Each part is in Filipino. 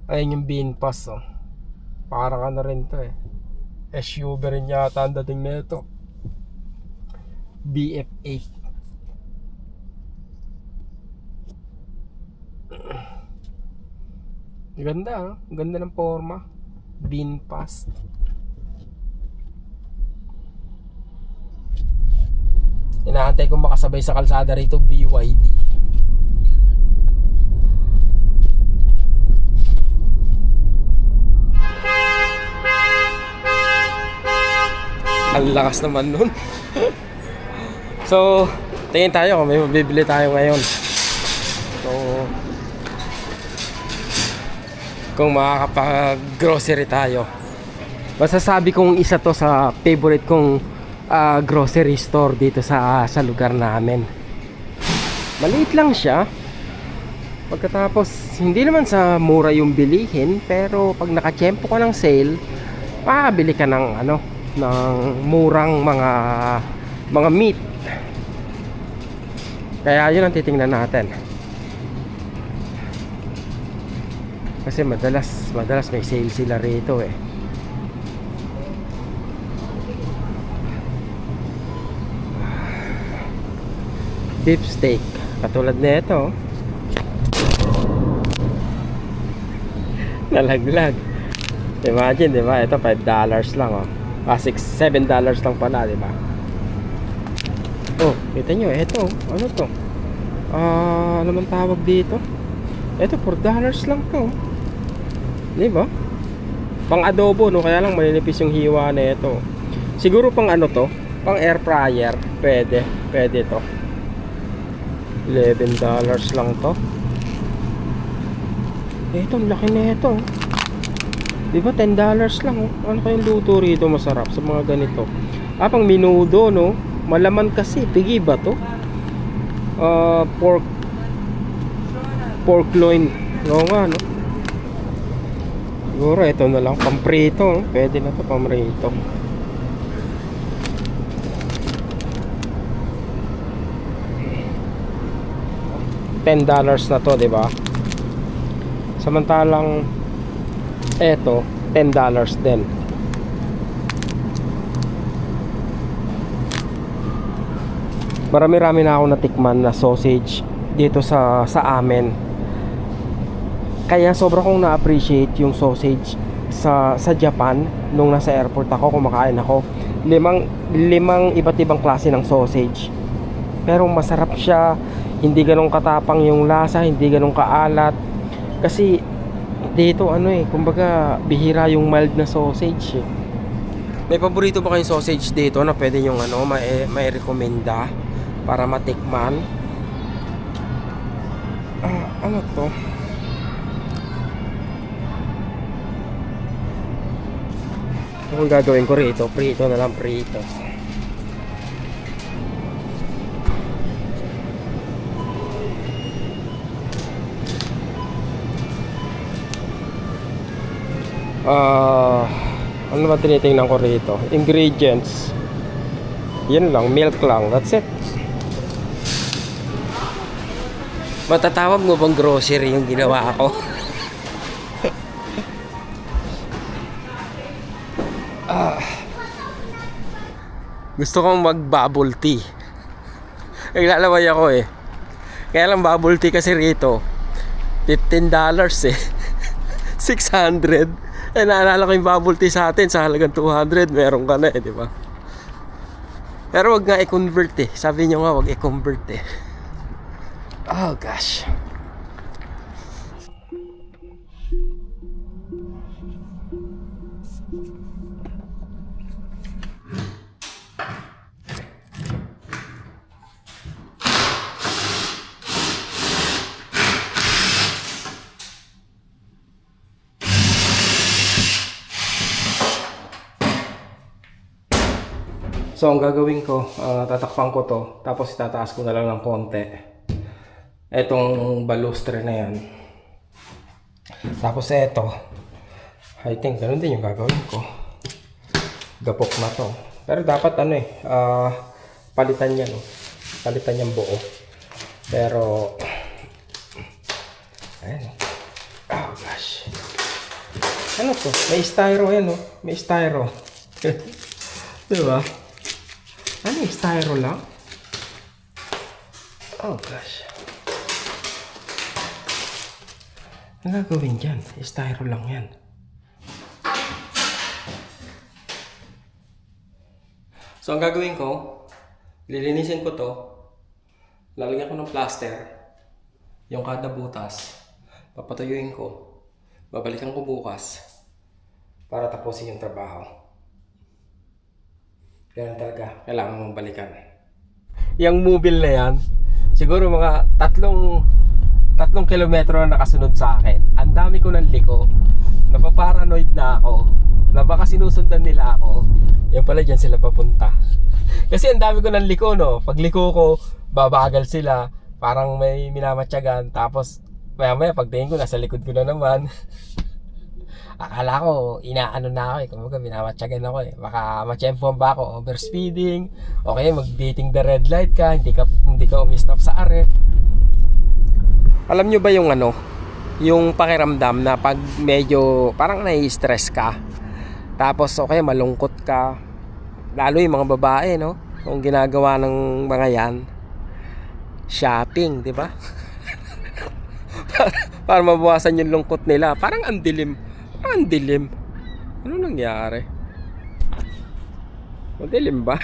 Ayun yung Binpass, oh. Parang ano rin to eh. SUV rin yata ang dating na ito. BF8. Ganda, ah. Ganda ng forma. Binpass. Inaantay kong makasabay sa kalsada rito, BYD. Ang lakas naman nun. So, tingin tayo kung may mabibili tayo ngayon. So, kung makakapag-grocery tayo. Masasabi kong isa to sa favorite kong grocery store dito sa lugar namin. Maliit lang siya. Pagkatapos, hindi naman sa mura yung bilihin, pero pag nakatiyempo ka ng sale, makakabili ka ng ng murang mga meat. Kaya yun ang titingnan natin. Kasi madalas may sale sila rito eh. Beef steak, katulad nito. Nalaglag. Imagine, di ba? Ito $5 lang, oh. $7 lang pala, di ba? Oh, kita nyo, ito. Ano to? Ano man tawag dito? Ito, $4 lang to. Di ba? Pang adobo, no? Kaya lang maninipis yung hiwa na ito. Siguro pang ano to? Pang air fryer. Pwede to. $11 lang to. Ito, laki na ito. Diba $10 lang, oh. Ano kayong luto rito masarap sa mga ganito? Pang menudo, no? Malaman kasi, pigi ba to? Pork loin. Oo nga, no? Siguro ito na lang, pamprito, no? Pwede na to, pamprito. $10 na to, diba? Samantalang eto, $10 din. Marami-rami na ako natikman na sausage dito sa amin. Kaya sobra kong na-appreciate yung sausage sa Japan. Nung nasa airport ako, kumakain ako. Limang iba't ibang klase ng sausage. Pero masarap siya. Hindi ganun katapang yung lasa, hindi ganun kaalat. Kasi dito kumbaga bihira yung mild na sausage eh. May paborito ba kayong sausage dito na pwede yung may rekomenda para matikman? Ano to? Kung gagawin ko rito, prito na lang, prito. Ano ba tinitingnan ko rito? Ingredients. Yan lang, milk lang, that's it. Matatawag mo bang grocery yung ginawa ko? Gusto kong mag bubble tea. Naglalaway ako eh. Kaya lang bubble tea kasi rito $15 eh. 600. Naalala ko yung bubble tea sa atin sa halagang 200, meron ka na eh, di ba? Pero wag nga i-convert eh. Sabi nyo nga wag i-convert eh. Oh gosh. So ang gagawin ko, tatakpan ko to, tapos itataas ko na lang ng konti etong balustre na yan. Tapos eto, I think ganun din yung gagawin ko. Gapok na to. Pero dapat palitan yan, palitan yung buo. Pero ayan. Oh gosh. Ano to? May styro yan, oh. May styro. Diba? Ano yung styro lang? Oh gosh. Ano gagawin dyan? Styro lang yan. So, ang gagawin ko, lilinisin ko to. Lalagyan ko ng plaster. Yung kada butas. Papatuyuin ko. Babalikan ko bukas. Para tapusin yung trabaho. Ganun talaga. Kailangan mong balikan. Yung mobile na yan, siguro mga tatlong kilometro na nakasunod sa akin. Ang dami ko ng liko. Napaparanoid na ako. Na baka sinusundan nila ako. Yan pala, dyan sila papunta. Kasi ang dami ko ng liko, no? Pag liko ko, babagal sila. Parang may minamatyagan. Tapos, maya pagtingin ko, nasa likod ko na naman. Akala ko, inaano na ako eh. Kumbaga, minamatyagan ako eh. Baka matsyempon ba ako, overspeeding. Okay, mag-beating the red light ka. Hindi ka umistop sa are. Alam nyo ba yung ano? Yung pakiramdam na pag medyo parang nai-stress ka. Tapos, okay, malungkot ka. Lalo yung mga babae, no? Kung ginagawa ng mga yan, shopping, di ba? para mabawasan yung lungkot nila. Parang ang dilim. Ang dilim. Ano nangyari? Madilim ba?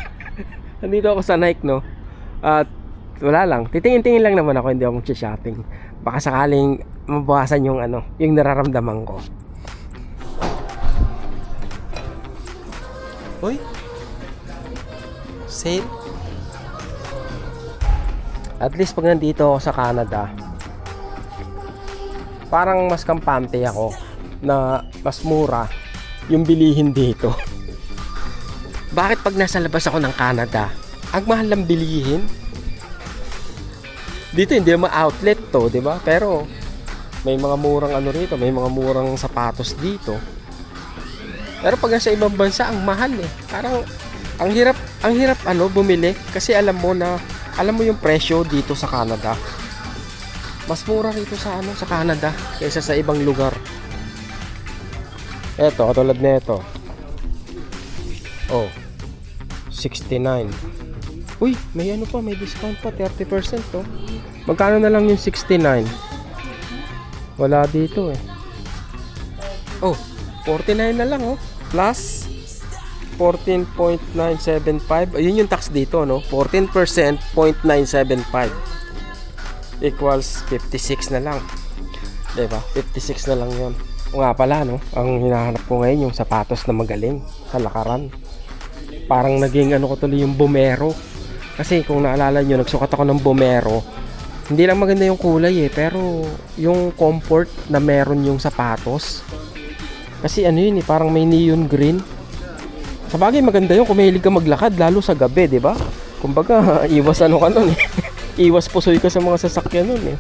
Nandito ako sa Nike, no? At wala lang. Titingin-tingin lang naman ako, hindi ako mag-shopping. Baka sakaling mabawasan yung ano, yung nararamdaman ko. Uy. Sale. At least pag nandito ako sa Canada, parang mas kampante ako na mas mura yung bilihin dito. Bakit pag nasa labas ako ng Canada, ang mahal ng bilihin? Dito hindi naman outlet to, di ba? Pero may mga murang ano rito, may mga murang sapatos dito. Pero pag nasa ibang bansa, ang mahal eh. Parang ang hirap ano bumili kasi alam mo yung presyo dito sa Canada. Mas mura rito sa sa Canada kaysa sa ibang lugar. Eto, katulad nito. Oh. 69. Uy, may ano pa, may discount pa, 30% to. Magkano na lang yung 69? Wala dito eh. Oh, 49 na lang oh. Plus 14.975. Ayun yung tax dito, no? 14% 0.975 equals 56 na lang. Diba? 56 na lang yun. O nga pala, no? Ang hinahanap ko ngayon yung sapatos na magaling sa lakaran. Parang naging ano ko tuloy yung Bomero. Kasi kung naalala nyo, nagsukat ako ng Bomero. Hindi lang maganda yung kulay eh, pero yung comfort na meron yung sapatos. Kasi ano yun eh, parang may neon green. Sa bagay maganda yun kung mahilig ka maglakad, lalo sa gabi, di ba? Kumbaga, iwas ano ka nun eh. Iwas pusoy ka sa mga sasakyan nun eh.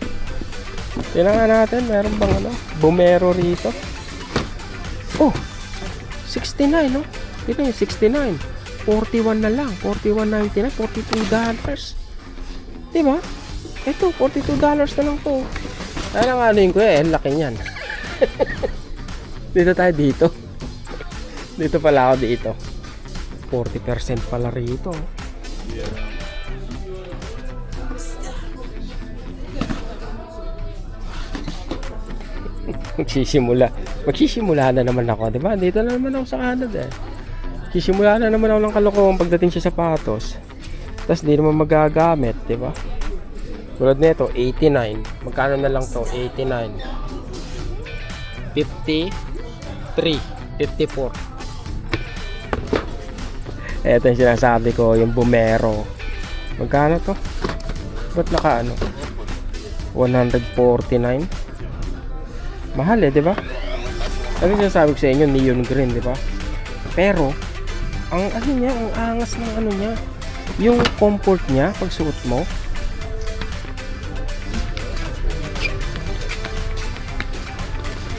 Tingnan natin, meron bang ano? Bomero rito. Oh, 69 no? Dito yung 69. 41 na lang. 41.99, $42. Diba? Ito, $42 na lang to. Kaya nga ano yun ko eh, laki niyan. Dito tayo dito. Dito pala ako dito. 40% pala rito. Magsisimula na naman ako, di ba? Dito na naman ako sa Canada eh. Magsisimula na naman ako ng kalokohan pagdating sa sapatos. Tapos di naman magagamit, di ba? Tulad nito, 89. Magkano na lang to? 89. 53. 54. Ito yung sinasabi ko, yung Bomero. Magkano to? Ba't naka ano? 149. Mahal eh, di ba? Kasi sinasabi ko sa inyo, neon green, di ba? Pero, ang ano niya, ang angas ng ano niya, yung comfort niya pag suot mo.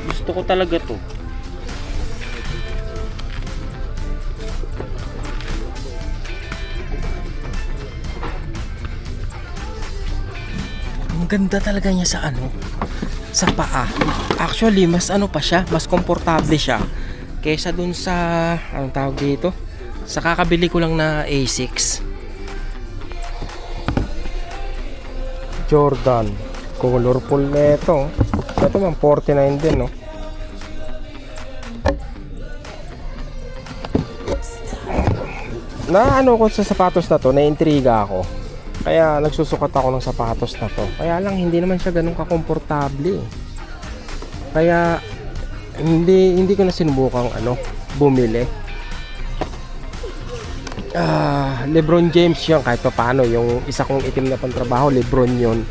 Gusto ko talaga to. Ang ganda talaga niya sa ano, sa paa. Actually, mas ano pa siya, mas komportable siya kaysa dun sa, anong tawag dito? Sa kakabili ko lang na Asics. Jordan. Colorful na ito. Ito man, 49 din, no? Na ano ko sa sapatos na to, na-intriga ako. Kaya nagsusukat ako ng sapatos na to. Kaya lang hindi naman siya ganun kakomportable. Kaya hindi ko na sinubukang bumili. LeBron James yan kahit pa paano. Yung isa kong itim na pantrabaho, LeBron yun.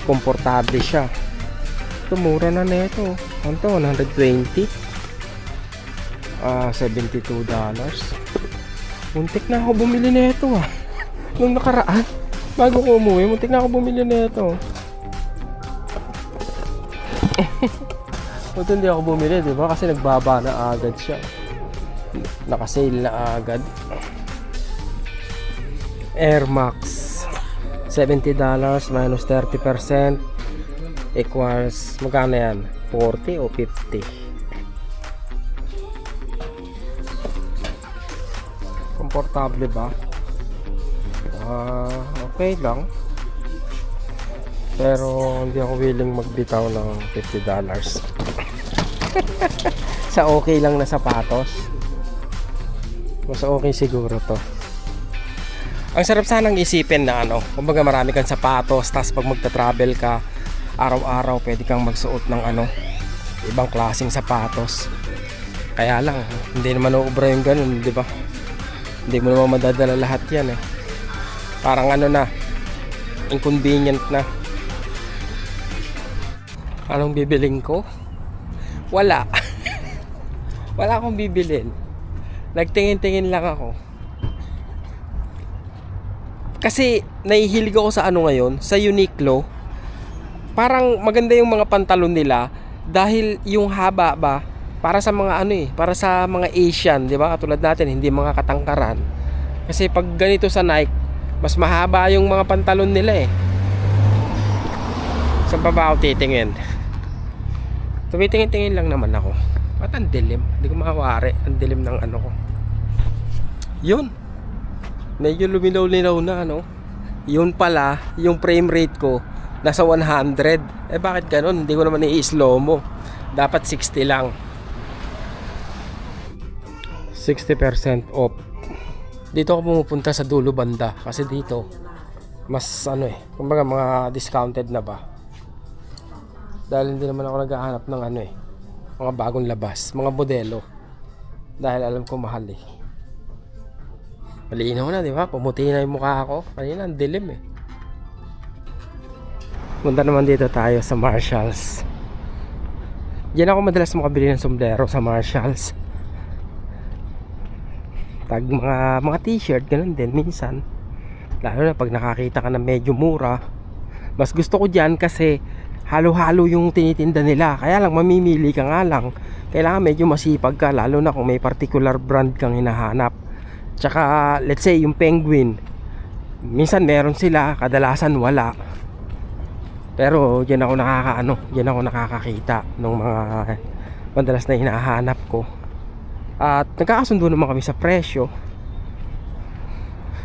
Komportable siya. Ito mura na nito. Ano to? 120. $72. Muntik na ako bumili nito nung nakaraan bago ko umuwi, muntik na ako bumili nito. Buti hindi ako bumili, di ba? Kasi nagbaba na agad siya. Naka-sale na agad. Air Max $70 minus 30% equals magkano yan? 40 o 50? Komportable ba? Okay lang. Pero hindi ako willing magbitaw ng $50 sa okay lang na sapatos. Mas okay siguro to. Ang sarap sanang isipin na kumbaga marami kang sapatos, tapos pag magta-travel ka araw-araw pwede kang magsuot ng ibang klaseng sapatos. Kaya lang hindi naman uubra yung ganun, di ba? Hindi mo naman madadala lahat yan Parang na, inconvenient na. Anong bibiling ko? Wala. Wala akong bibilin. Nagtingin-tingin lang ako. Kasi nahihilig ako sa ngayon, sa Uniqlo. Parang maganda yung mga pantalon nila dahil yung haba ba para sa mga para sa mga Asian, 'di ba? Katulad natin, hindi mga katangkaran. Kasi pag ganito sa Nike, mas mahaba yung mga pantalon nila Saan pa ba ako titingin? Tumitingin-tingin lang naman ako. Ba't ang dilim? Hindi ko makawari. Ang dilim ng ko. Yun. Medyo luminaw-linaw na Yun pala, yung frame rate ko nasa 100. Bakit ganun? Hindi ko naman i-slow mo. Dapat 60 lang. 60% off. Dito ako pumupunta sa dulo banda kasi dito mas kumbaga mga discounted na ba. Dahil hindi naman ako naghahanap ng mga bagong labas, mga modelo. Dahil alam ko mahal Malinaw na, di ba? Pumuti na yung mukha ko. Kanina ang dilim Punta naman dito tayo sa Marshalls. Diyan ako madalas makabili ng sombrero sa Marshalls. Tag mga t-shirt, ganun din minsan. Lalo na pag nakakita ka na medyo mura. Mas gusto ko dyan kasi halo-halo yung tinitinda nila. Kaya lang mamimili ka nga lang. Kailangan medyo masipag ka, lalo na kung may particular brand kang hinahanap. Tsaka let's say yung Penguin, minsan meron sila, kadalasan wala. Pero dyan ako nakakakita ng mga madalas na hinahanap ko. At nagkakasundo naman kami sa presyo.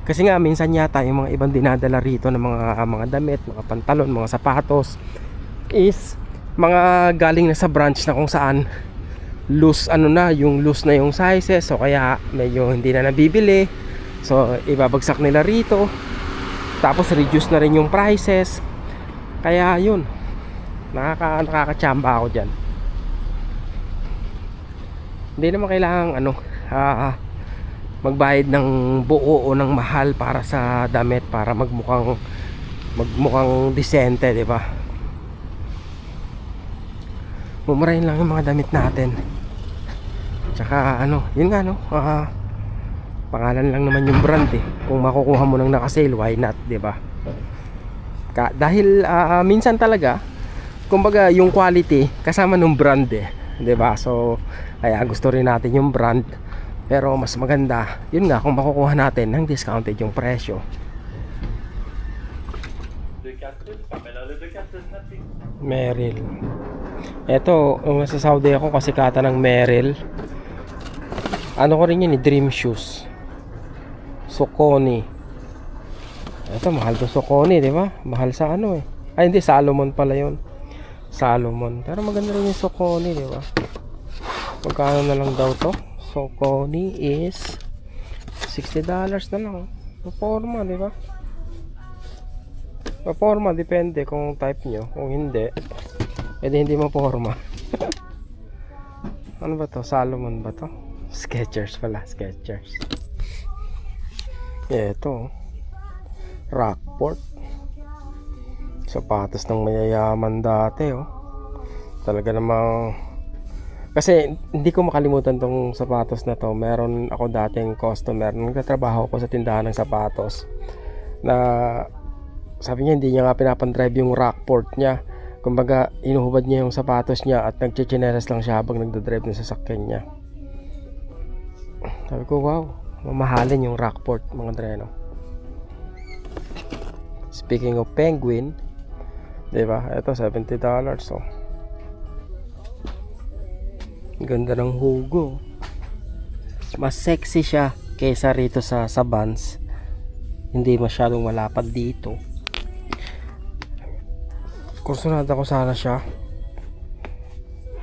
Kasi nga minsan yata yung mga ibang dinadala rito ng mga damit, mga pantalon, mga sapatos is mga galing na sa branch na kung saan loose loose na yung sizes, so kaya medyo hindi na nabibili. So ibabagsak nila rito. Tapos reduce na rin yung prices. Kaya yun, nakakachamba ako dyan. Hindi naman kailangang magbayad ng buo o ng mahal para sa damit para magmukhang disente, di ba? Mumurahin lang yung mga damit natin. Tsaka yun nga pangalan lang naman yung brand Kung makukuha mo ng naka-sale, why not, di ba? Dahil minsan talaga kumbaga yung quality kasama ng brand di ba? So kaya gusto rin natin yung brand, pero mas maganda yun nga kung makukuha natin ng discounted yung presyo. Merrell. Ito, nung nasa Saudi ako, kasi kata ng Merrell. Ano ko rin yun, Dream Shoes. Saucony. Ito, mahal to Saucony, di ba? Mahal sa ano eh. Ay, hindi, Salomon pala yun. Salomon. Pero maganda rin yung Saucony, di ba? Magkano na lang daw to? Saucony is $60 na lang. Paporma, di ba? Paporma, depende kung type nyo. Kung hindi, edi hindi maporma. Ano ba to? Salomon ba to? Skechers pala, Skechers. Ito, Rockport. Sapatos ng mayayaman dati, oh. Talaga namang, kasi hindi ko makalimutan tong sapatos na to. Meron ako dating customer, nagtatrabaho ko sa tindahan ng sapatos, na sabi niya hindi niya nga pinapandrive yung Rockport niya. Kumbaga inuhubad niya yung sapatos niya at nagchichinelas lang siya habang nagdadrive ng sasakyan niya. Sabi ko, wow, mamahalin yung Rockport, mga dreno. Speaking of Penguin, diba? Ito $70. So, ganda ng hugo. Mas sexy siya kaysa rito sa Vans. Hindi masyadong malapad dito. Kursunada ko sana siya.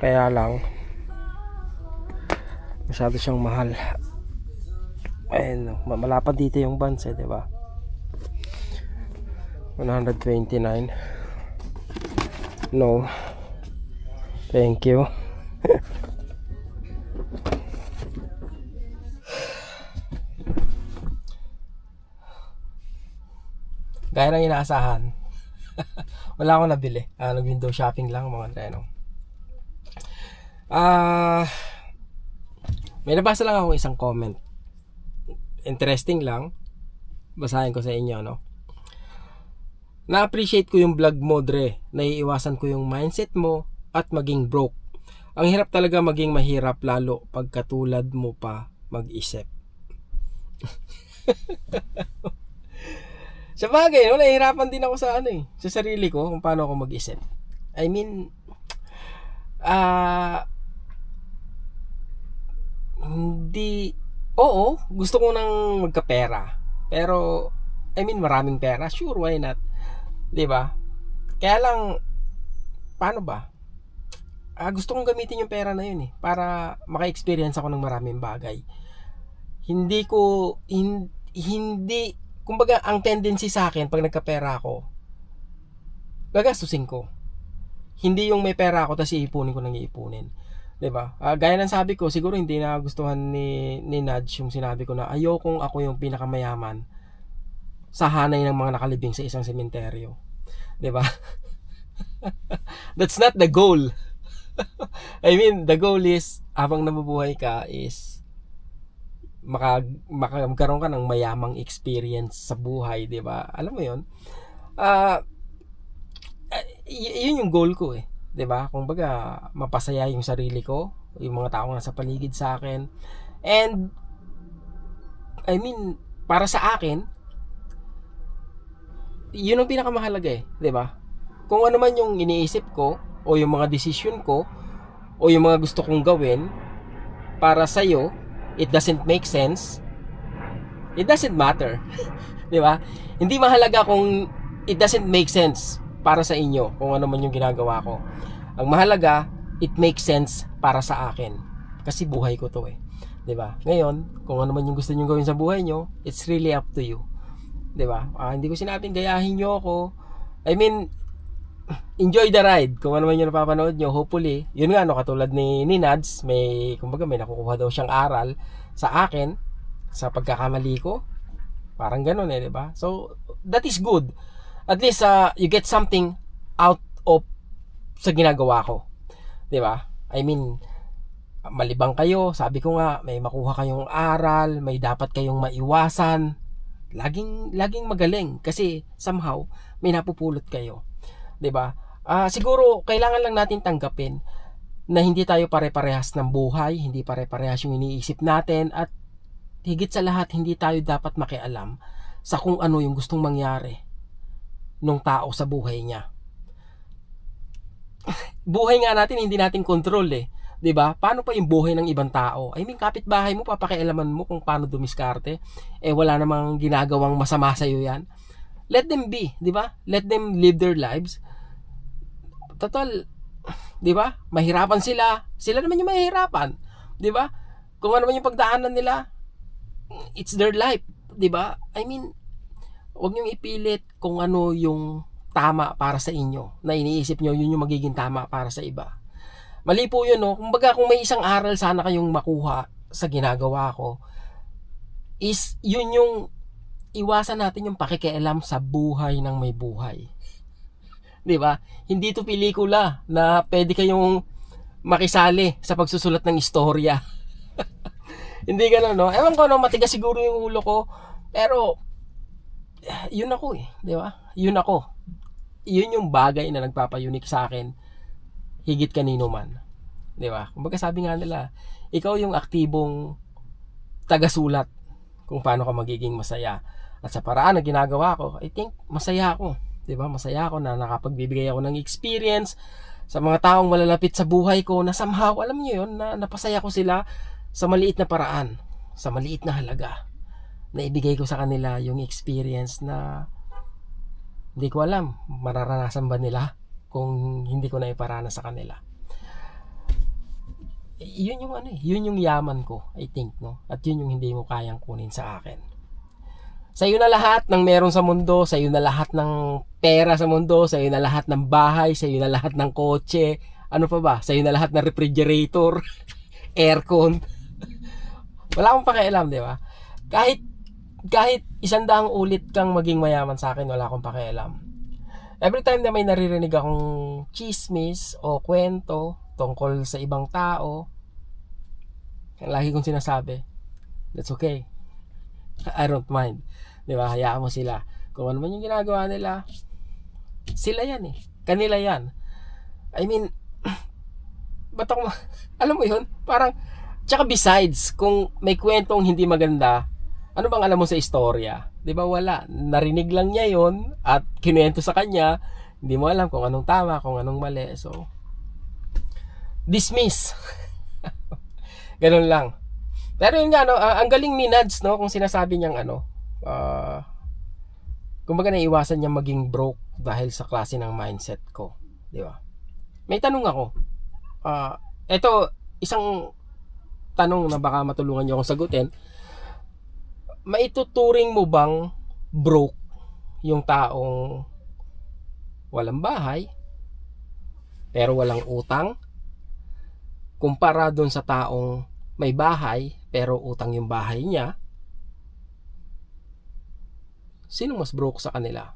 Kaya lang, masyado siyang mahal. Ayun, malapad dito yung Vans eh, diba? 129. No. Thank you. Gaya ng inaasahan. Wala akong nabili. Nag-window shopping lang, mga treno. May nabasa lang ako isang comment. Interesting lang. Basahin ko sa inyo, no? Na-appreciate ko yung vlog mo, Dre. Naiiwasan ko yung mindset mo at maging broke. Ang hirap talaga maging mahirap, lalo pag katulad mo pa mag-isip. Sa bagay, no? Nahihirapan din ako sa sa sarili ko kung paano ako mag-isip. I mean, hindi, oo, gusto ko nang magkapera. Pero, I mean, maraming pera. Sure, why not? 'Di ba? Kaya lang, paano ba? Gusto kong gamitin yung pera na yun eh, para maka-experience ako ng maraming bagay. Hindi ko, hindi, kumbaga, ang tendency sa akin, pag nagkapera ako, gagastusin ko. Hindi yung may pera ako, tapos iipunin ko nang iipunin. 'Di ba? Gaya ng sabi ko, siguro hindi na gustuhan ni Nudge yung sinabi ko na ayokong ako yung pinakamayaman sa hanay ng mga nakalibing sa isang sementeryo. 'Di ba? That's not the goal. I mean, the goal is habang nabubuhay ka is magkaroon ka ng mayamang experience sa buhay, 'di ba? Alam mo 'yon? Yun yung goal ko eh. 'Di ba? Kung baga, mapasaya yung sarili ko, yung mga taong nasa paligid sa akin. And I mean, para sa akin, yun ang pinakamahalaga eh, 'di ba? Kung ano man yung iniisip ko o yung mga desisyon ko o yung mga gusto kong gawin para sa iyo, it doesn't make sense. It doesn't matter. 'Di ba? Hindi mahalaga kung it doesn't make sense para sa inyo kung ano man yung ginagawa ko. Ang mahalaga, it makes sense para sa akin. Kasi buhay ko 'to eh. 'Di ba? Ngayon, kung ano man yung gusto niyo gawin sa buhay niyo, it's really up to you. 'Di ba? Hindi ko sinabing gayahin niyo ako. I mean, enjoy the ride. Kung ano man yung napapanood nyo, hopefully, yun nga, no, katulad ni Nads, kumbaga may nakukuha daw siyang aral sa akin, sa pagkakamali ko. Parang ganun eh, 'di ba? So, that is good. At least, you get something out of sa ginagawa ko. 'Di ba? I mean, malibang kayo, sabi ko nga, may makuha kayong aral, may dapat kayong maiwasan. Laging magaling kasi somehow may napupulot kayo, 'di ba? Siguro kailangan lang natin tanggapin na hindi tayo pare-parehas ng buhay, hindi pare-parehas yung iniisip natin, at higit sa lahat, hindi tayo dapat makialam sa kung ano yung gustong mangyari nung tao sa buhay niya. buhay nga natin hindi natin control eh. 'Di ba? Paano pa yung buhay ng ibang tao? I mean, kapitbahay mo papakialaman mo kung paano dumiskarte. Eh wala namang ginagawang masama sa iyo 'yan. Let them be, 'di ba? Let them live their lives. Total, 'di ba? Mahirapan sila. Sila naman yung mahihirapan, 'di ba? Kung ano man yung pagdaanan nila, it's their life, 'di ba? I mean, huwag niyong ipilit kung ano yung tama para sa inyo. Na iniisip niyo yun yung magiging tama para sa iba. Mali po yun, no? Kumbaga, kung may isang aral sana kayong makuha sa ginagawa ko, is yun yung iwasan natin yung pakikialam sa buhay ng may buhay. 'Di ba? Hindi to pelikula na pwede kayong makisali sa pagsusulat ng istorya. Hindi gano'n, no? Ewan ko, no, matigas siguro yung ulo ko, pero yun ako eh, 'di ba? Yun ako. Yun yung bagay na nagpapa-unique sa akin higit kanino man. 'Di ba? Kumbaga sabi nga nila, ikaw yung aktibong tagasulat kung paano ka magiging masaya. At sa paraan na ginagawa ko, I think masaya ako. 'Di ba? Masaya ako na nakapagbibigay ako ng experience sa mga taong malalapit sa buhay ko na somehow, alam niyo yun, na napasaya ko sila sa maliit na paraan, sa maliit na halaga. Na ibigay ko sa kanila yung experience na hindi ko alam mararanasan ba nila kung hindi ko na iparana sa kanila. Yun yung ano eh, yun yung yaman ko, I think, no? At yun yung hindi mo kayang kunin sa akin. Sa iyo na lahat ng meron sa mundo, sa iyo na lahat ng pera sa mundo, sa iyo na lahat ng bahay, sa iyo na lahat ng kotse, ano pa ba? Sa iyo na lahat ng refrigerator, aircon. Wala akong pakialam, di ba? Kahit 100 ulit kang maging mayaman sa akin, wala akong pakialam. Every time na may naririnig akong chismis o kwento tungkol sa ibang tao, lagi kong sinasabi, that's okay. I don't mind. Di ba? Hayaan mo sila. Kung ano man yung ginagawa nila, sila yan eh. Kanila yan. I mean, ba't ako alam mo yun? Parang, tsaka besides, kung may kwentong hindi maganda, ano bang alam mo sa istorya? Di ba wala? Narinig lang niya yon at kinuwento sa kanya, hindi mo alam kung anong tama, kung anong mali. So, dismiss. Ganun lang. Pero yun nga, no, ang galing ni Nads, no, kung sinasabi niyang ano, kumbaga naiwasan niya maging broke dahil sa klase ng mindset ko. Di ba? May tanong ako. Ito, isang tanong na baka matulungan niyo akong sagutin. Maituturing mo bang broke yung taong walang bahay pero walang utang kumpara dun sa taong may bahay pero utang yung bahay niya? Sino mas broke sa kanila?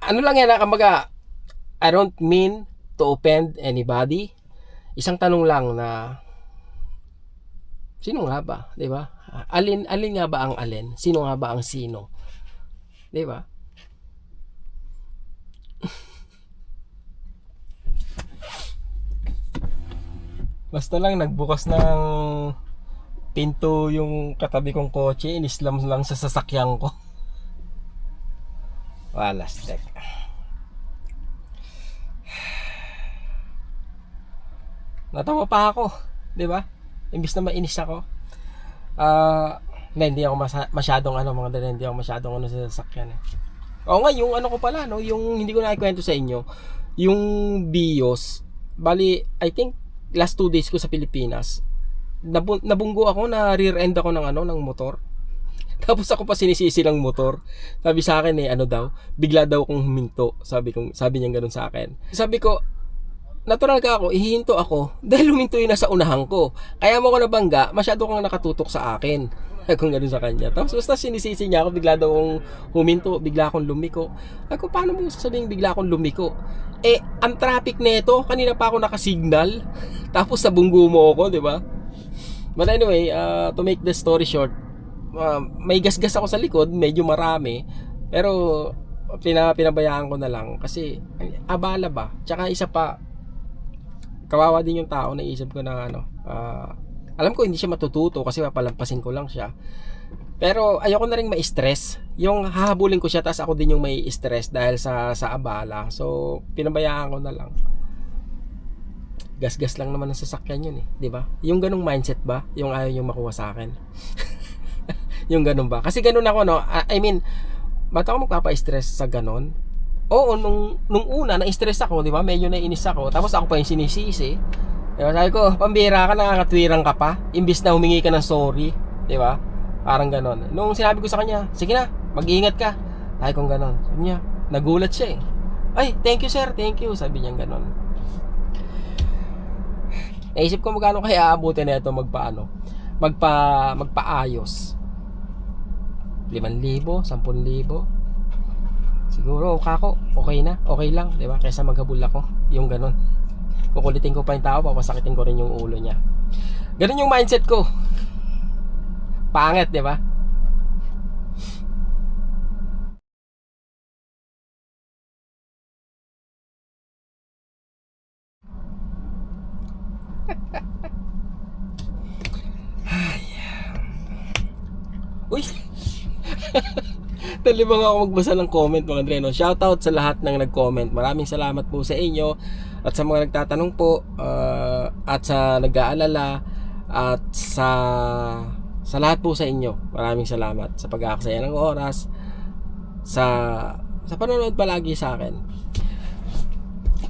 Ano lang yan, kumbaga, I don't mean to offend anybody. Isang tanong lang na sino nga ba, 'di ba? Alin nga ba ang alin? Sino nga ba ang sino? 'Di ba? Basta lang nagbukas ng pinto yung katabi kong kotse, inislam lang sa sasakyan ko. Wala, stek. Natawa pa ako, 'di ba? Imbis na mainis ako. Hindi ako masyadong hindi ako masyadong sa sasakyan eh. Oo nga, yung ano ko pala, no, yung hindi ko na ikwento sa inyo, yung BIOS, bali, I think last 2 days ko sa Pilipinas, nabunggo ako, na rear end ako ng motor. Tapos ako pa sinisisi ng motor. Sabi sa akin bigla daw akong huminto. Sabi niya ganoon sa akin. Sabi ko, natural ka ako, ihihinto ako dahil huminto yung nasa unahan ko. Kaya mo ko nabangga, masyado kang nakatutok sa akin. Kung ganoon sa kanya. Tapos basta sinisisi niya ako, bigla daw akong huminto, bigla akong lumiko. Ako, paano mo sasabihin bigla akong lumiko? Ang traffic nito, kanina pa ako nakasignal. Tapos nabunggo mo ako, di ba? But anyway, to make the story short, may gasgas ako sa likod, medyo marami. Pero pinabayaan ko na lang kasi abala ba. Tsaka isa pa, kawawa din yung tao, naisip ko na alam ko hindi siya matututo kasi papalampasin ko lang siya. Pero ayoko na ring ma-stress. Yung hahabulin ko siya tapos ako din yung may stress dahil sa abala. So pinabayaan ko na lang. Gas-gas lang naman ang sasakyan yun eh, 'di ba? Yung ganung mindset ba, yung ayaw yung makuha sa akin. Yung ganun ba? Kasi ganun ako, no. I mean, ba't ako magpapa-stress sa ganun? Oo, nung una na-stress ako, 'di ba? Medyo naiinis ako. Tapos ako pa yung sinisisi. Diba? Sabi ko, pambira ka, nakakatwirang ka pa. Imbis na humingi ka ng sorry, 'di ba? Parang ganon. Nung sinabi ko sa kanya, sige na, mag-iingat ka. Ay kung ganon. Sabi niya, nagulat siya eh. Ay, thank you sir, thank you. Sabi niya ganon. Naisip ko magkano kaya aabutin na ito magpaayos. 5,000, 10,000. Siguro, kako, okay na, okay lang, di ba? Kaysa maghabol ako, yung ganon. Kukulitin ko pa yung tao, papasakitin ko rin yung ulo niya. Ganon yung mindset ko. Pangit, di ba? Uy! Talibang ako magbasa ng comment mga Andre, no? Shoutout sa lahat ng nag-comment. Maraming salamat po sa inyo at sa mga nagtatanong po, at sa nag-aalala, at sa lahat po sa inyo. Maraming salamat sa pag-aaksaya ng oras, sa panonood palagi sa akin.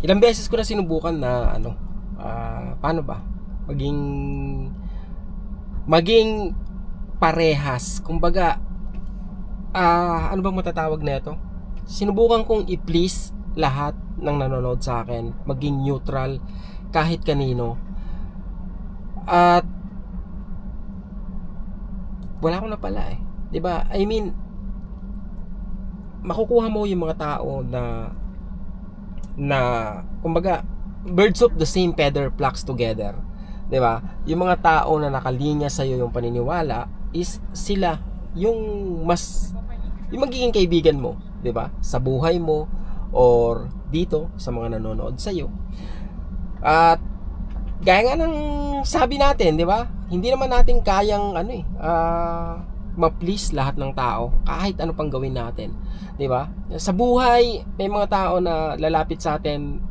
Ilang beses ko na sinubukan na paano ba maging parehas, kumbaga, ano bang matatawag na ito? Sinubukan kong i-please lahat ng nanonood sa akin, maging neutral kahit kanino, at wala ko na pala eh, 'di ba? I mean, makukuha mo yung mga tao na kumbaga, birds of the same feather flocks together, 'di ba? Yung mga tao na nakalinya sa iyo yung paniniwala is sila yung magiging kaibigan mo, 'di ba? Sa buhay mo or dito sa mga nanonood sa iyo. At gaya nga ng sabi natin, 'di ba? Hindi naman natin kayang ma-please lahat ng tao kahit ano pang gawin natin, 'di ba? Sa buhay may mga tao na lalapit sa atin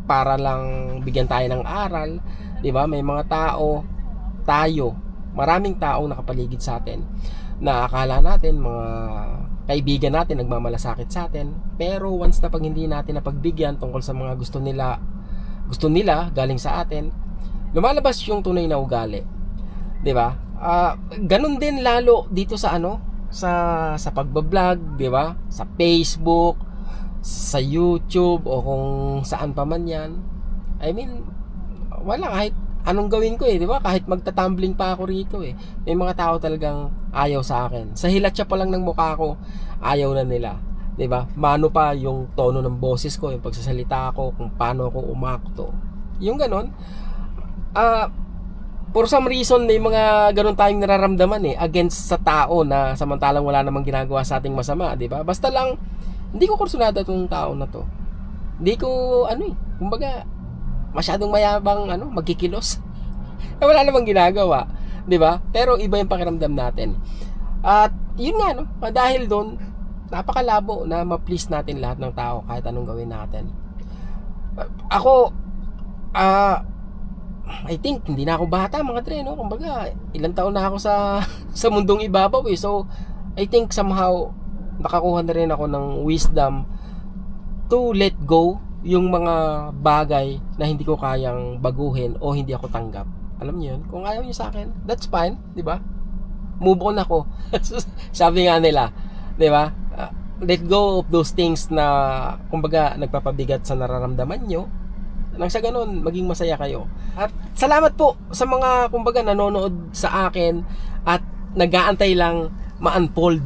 para lang bigyan tayo ng aral, 'di ba? May mga maraming taong nakapaligid sa atin na akala natin mga kaibigan natin, nagmamalasakit sa atin, pero once na pag hindi natin napagbigyan tungkol sa mga gusto nila galing sa atin, lumalabas yung tunay na ugali, 'di ba? Ganun din lalo dito sa sa pagbablog, 'di ba? Sa Facebook, sa YouTube, o kung saan pa man 'yan. I mean, wala, kahit anong gawin ko eh, 'di ba? Kahit magtatumbling pa ako rito eh, may mga tao talagang ayaw sa akin. Sa hilatsa pa lang ng mukha ko, ayaw na nila, 'di ba? Mano pa yung tono ng boses ko, yung pagsasalita ko, kung paano ako umakto. Yung ganon. For some reason may mga ganon tayong nararamdaman eh, against sa tao na samantalang wala namang ginagawa sa ating masama, 'di ba? Basta lang hindi ko kursunada tong tao na to. Hindi ko kumbaga masyadong mayabang magkikilos. Wala namang ginagawa, 'di ba? Pero iba yung pakiramdam natin. At yun nga dahil doon napakalabo na ma-please natin lahat ng tao kahit anong gawin natin. Ako I think hindi na ako bata mga tre, no? Kumbaga ilang taon na ako sa mundong ibabaw eh. So I think somehow nakakuha na rin ako ng wisdom to let go yung mga bagay na hindi ko kayang baguhin o hindi ako tanggap. Alam niyo yun? Kung ayaw niyo sa akin, that's fine, 'di ba? Move on ako. Sabi nga nila, 'di ba? Let go of those things na kumbaga nagpapabigat sa nararamdaman niyo. Nang sa ganun, maging masaya kayo. At salamat po sa mga kumbaga nanonood sa akin at nag-aantay lang ma-unfold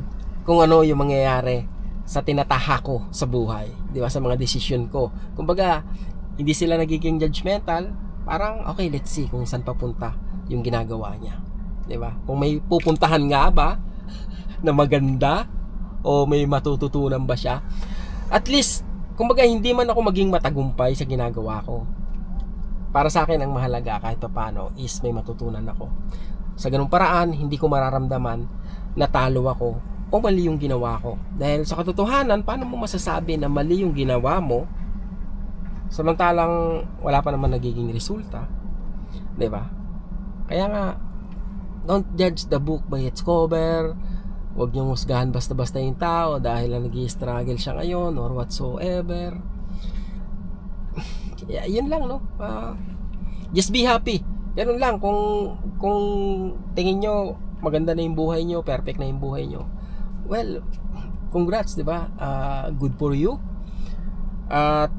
kung ano yung mangyayari sa tinatahak ko sa buhay, 'di ba, sa mga desisyon ko. Kumbaga, hindi sila nagiging judgmental, parang okay, let's see kung saan papunta yung ginagawa niya, 'di ba? Kung may pupuntahan nga ba na maganda o may matututunan ba siya. At least, kumbaga hindi man ako maging matagumpay sa ginagawa ko. Para sa akin ang mahalaga kahit paano is may matutunan ako. Sa ganung paraan, hindi ko mararamdaman na talo ako o mali yung ginawa ko. Dahil sa katotohanan, paano mo masasabi na mali yung ginawa mo samantalang wala pa naman nagiging resulta, 'di ba? Kaya nga, don't judge the book by its cover. Huwag niyong husgahan basta-basta yung tao dahil lang nag-i-struggle siya ngayon or whatsoever. Kaya yun lang, no? Just be happy. Ganun lang. Kung tingin nyo maganda na yung buhay nyo, perfect na yung buhay nyo, well, congrats, di ba? Good for you. At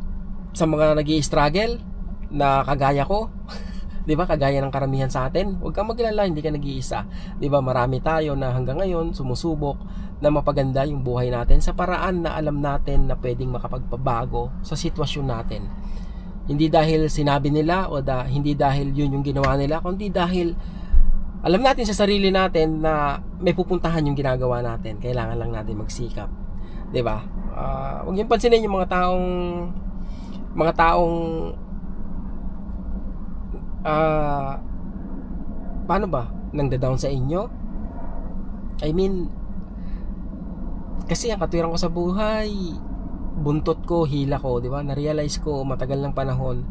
sa mga nag-i-struggle na kagaya ko, di ba, kagaya ng karamihan sa atin, huwag kang maglala, hindi ka nag-iisa. Di ba, marami tayo na hanggang ngayon sumusubok na mapaganda yung buhay natin sa paraan na alam natin na pwedeng makapagpabago sa sitwasyon natin. Hindi dahil sinabi nila o hindi dahil yun yung ginawa nila, kundi dahil alam natin sa sarili natin na may pupuntahan yung ginagawa natin. Kailangan lang natin magsikap. Di ba? Huwag yung pansinin yung mga taong paano ba? Nangda-down sa inyo? I mean, kasi ang katwiran ko sa buhay, buntot ko, hila ko, di ba? Na-realize ko matagal ng panahon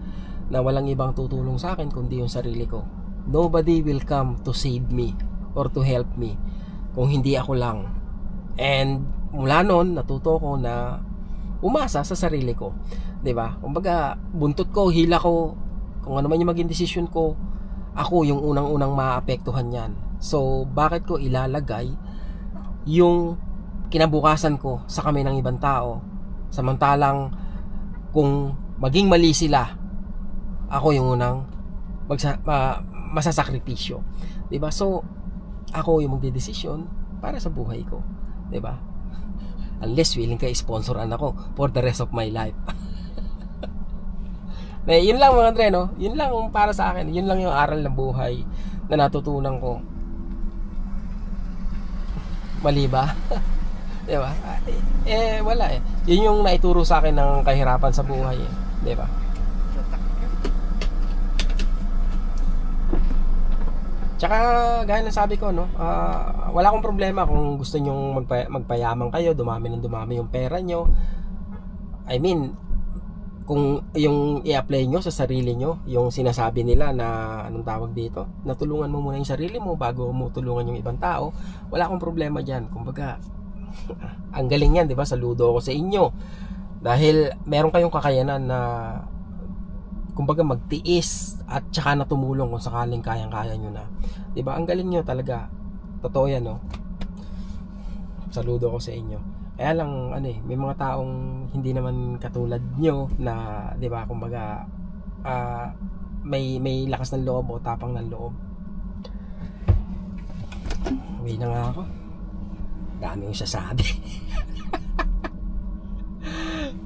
na walang ibang tutulong sa akin kundi yung sarili ko. Nobody will come to save me or to help me kung hindi ako lang. And mula noon, natuto ko na umasa sa sarili ko, di ba? Kumbaga, buntot ko, hila ko, kung ano man yung maging decision ko, ako yung unang-unang maapektuhan yan. So, bakit ko ilalagay yung kinabukasan ko sa kamay ng ibang tao? Samantalang, kung maging mali sila, ako yung unang masasakripisyo. Diba? So, ako yung magdedesisyon para sa buhay ko. Diba? Unless willing ka i-sponsoran ako for the rest of my life. Yun lang mga Andre, no? Yun lang para sa akin. Yun lang yung aral ng buhay na natutunan ko. Mali ba? Diba? Wala eh. Yun yung naituro sa akin ng kahirapan sa buhay eh. Diba? Tsaka, gaya ng sabi ko, no? Wala akong problema kung gusto nyong magpayaman kayo, dumami yung pera nyo. I mean, kung yung i-apply nyo sa sarili nyo, yung sinasabi nila na, anong tawag dito, natulungan mo muna yung sarili mo bago mo tulungan yung ibang tao, wala akong problema dyan. Kumbaga, ang galing yan, di ba? Saludo ako sa inyo. Dahil meron kayong kakayanan na, kumbaga, magtiis at tsaka na tumulong kung sakaling kayang-kaya nyo na. Di ba? Ang galing nyo talaga. Totoo yan, no? Saludo ako sa inyo. Kaya lang, may mga taong hindi naman katulad nyo na, di ba, kumbaga, may lakas ng loob o tapang ng loob. Uwi na nga ako. Dami yung sasabi.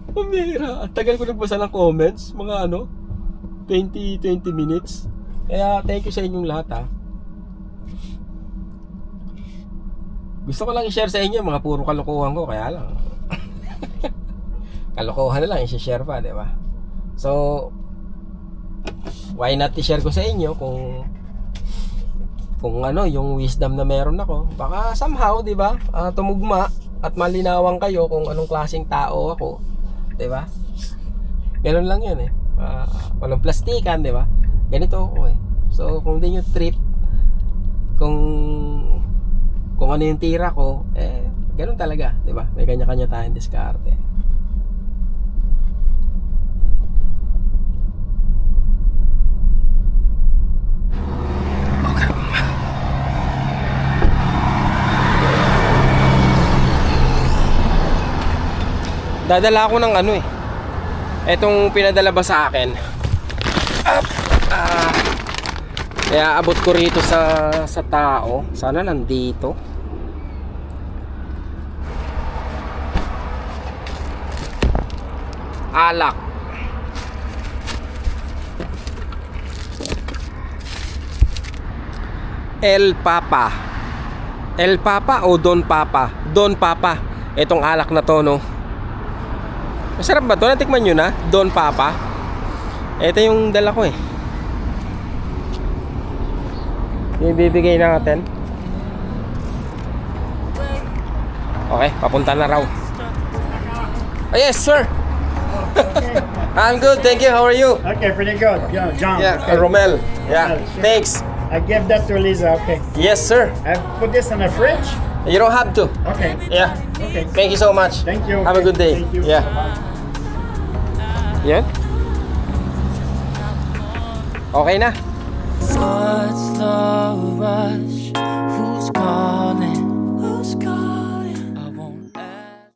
Pumira. Ang tagal ko nagbasa ng comments. Mga 20 minutes. Kaya thank you sa inyong lahat Gusto ko lang i-share sa inyo mga puro kalokohan ko, kaya lang kalokohan na lang i-share pa, di ba? So, why not i-share ko sa inyo kung yung wisdom na meron ako. Baka somehow, di ba, tumugma at malinawan kayo kung anong klaseng tao ako, di ba? Ganun lang yun eh. Walang plastikan, di ba? Ganito ako eh. So, kung di nyo trip, kung ano yung tira ko, ganun talaga, di ba? May kanya-kanya tayong diskarte. Okay. Dadala ako ng etong pinadala ba sa akin. Kaya abot ko rito sa tao. Sana nandito. Alak. El Papa. El Papa o Don Papa? Don Papa. Etong alak na to, no? Masarap ba to? Natikman nyo na? Don Papa. Ito yung dala ko eh. yung bibigay natin. Okay, papunta na raw. Oh, yes, sir. I'm good, thank you. How are you? Okay, pretty good. Yeah, John. Yeah, okay. Romel. Yeah, Romel, sure. thanks. I give that to Lisa. Okay. Yes, sir. I put this in the fridge. You don't have to. Okay. Yeah. Okay. Thank you so much. Thank you. Have a good day. Thank you. Yeah. Yan. Okay na. What's love?